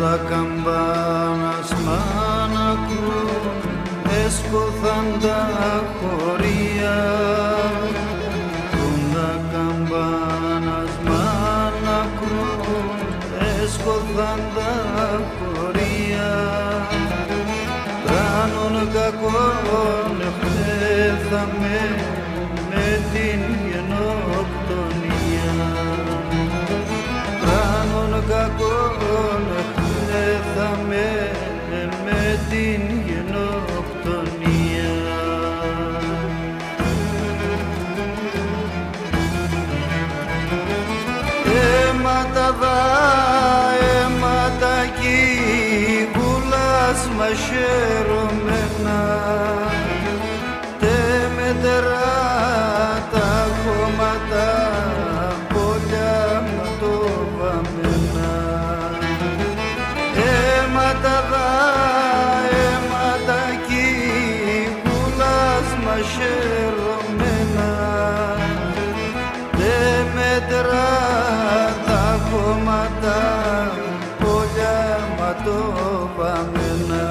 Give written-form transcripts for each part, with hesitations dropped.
τα καμπάνας μ' ανακρούν, έσκωθαν τα χωρία. Τα καμπάνας μ' ανακρούν, έσκωθαν τα χωρία. Τράνον κακόν χθέθαμε με την γενοκτονία. Τράνον κακόν χθέθαμε με την γενοκτονία. Αίματα δα, αίματα κι γουλάς μαχαιρωμένα, τε μετερά τα χώματα πόλια ματοβαμμένα. Αίματα δα, αίματα κι γουλάς μαχαιρωμένα, τε μετερά τα χώματα πόλια ματοβαμμένα.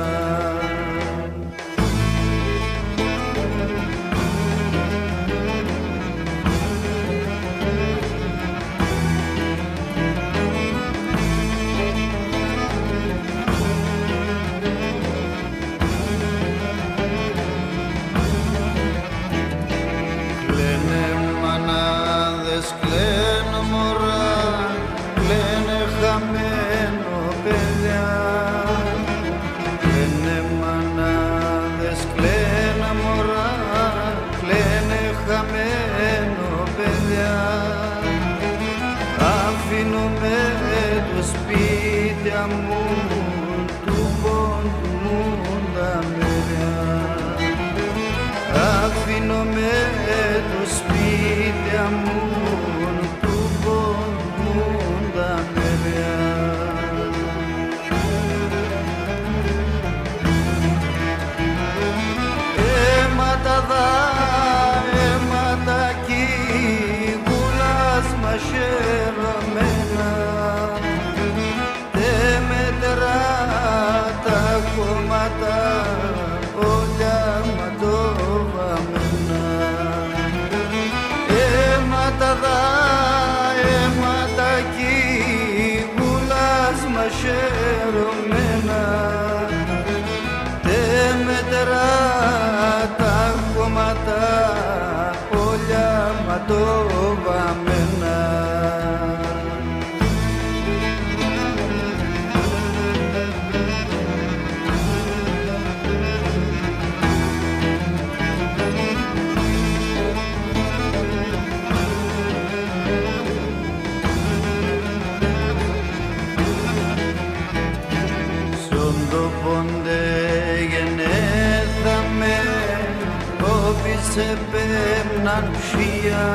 Κλαίνε μανάδες, κλαίνε μωρά, κλαίνε χαμένο παιδιά. Κλαίνε μανάδες, κλαίνε μωρά, κλαίνε χαμένο παιδιά. Αφήνομαι το σπίτια μου, του πόντου μου τα μεριά. Αφήνομαι το σπίτια μου, του πόντου μου τα μεριά. Αίματα δα, αίματα κι γουλάς μαχαιρωμένα, τε μετερά τα χώματα όλια ματοβαμμένα. Αίματα δα, αίματα κι γουλάς μαχαιρωμένα, τε μετερά τα χώματα όλια ματοβαμμένα. Στον τόποντε γενέθαμε, όποι σε πέμναν ψία.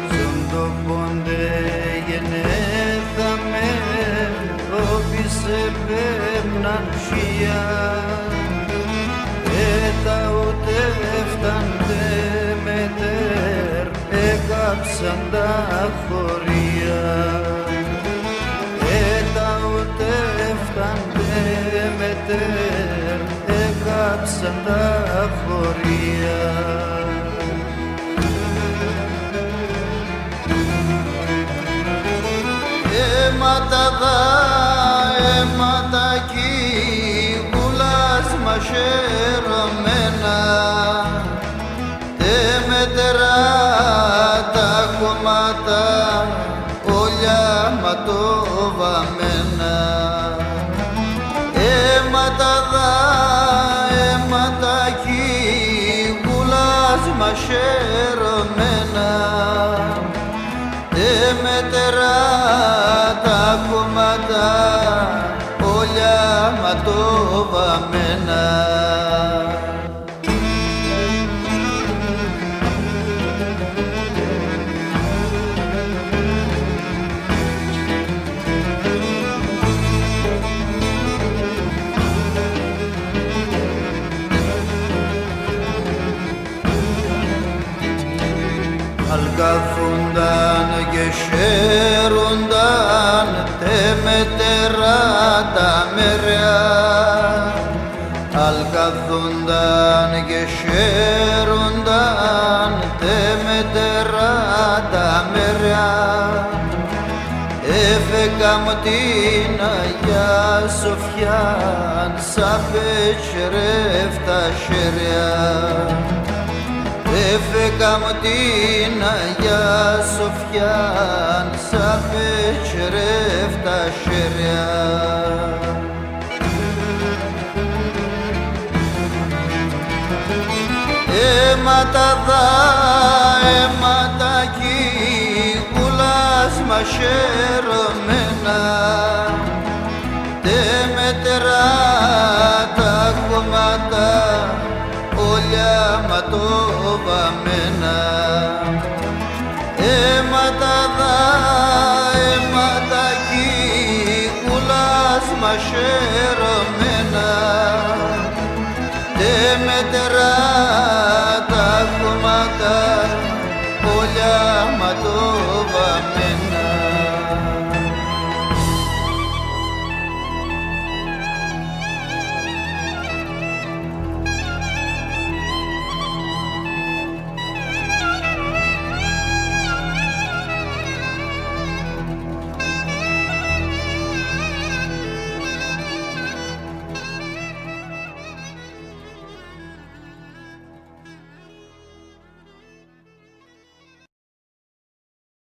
Στον τόπονde γενέθαμε, όποι σε πέμναν ψία. Τα ούτε φτάντε μετέρ, έκαψαν τα χωρία. Τα ούτε φτάντε μετέρ, έκαψαν τα χωρία. Αίματα δα, αίματα κι γουλάς μαχαιρωμένα, τε μετερά τα χώματα όλια ματοβαμμένα. Αίματα δα, αίματα κι γουλάς μαχαιρωμένα, τε μετερά τα χώματα όλια ματοβαμμένα. αλκαθούνταν και χαίρονταν τε μετερά τα μεριά, αλκαθούνταν και χαίρονταν τε μετερά τα μεριά. Έφεκαμ την Αγιά Σοφιάν σαν πετσερεύτα χέρια. Έφεκαμ την Αγιά Σοφιάν σαν πετσερεύτα χέρια. Αίματα δα, αίματα κι γουλάς μαχαιρωμένα, τε μετερά τα κομμάτα όλια ματοβαμμένα. Αίματα δα, αίματα κι γουλάς μαχαιρωμένα, τε μετερά τα κομμάτα όλια ματοβαμμένα.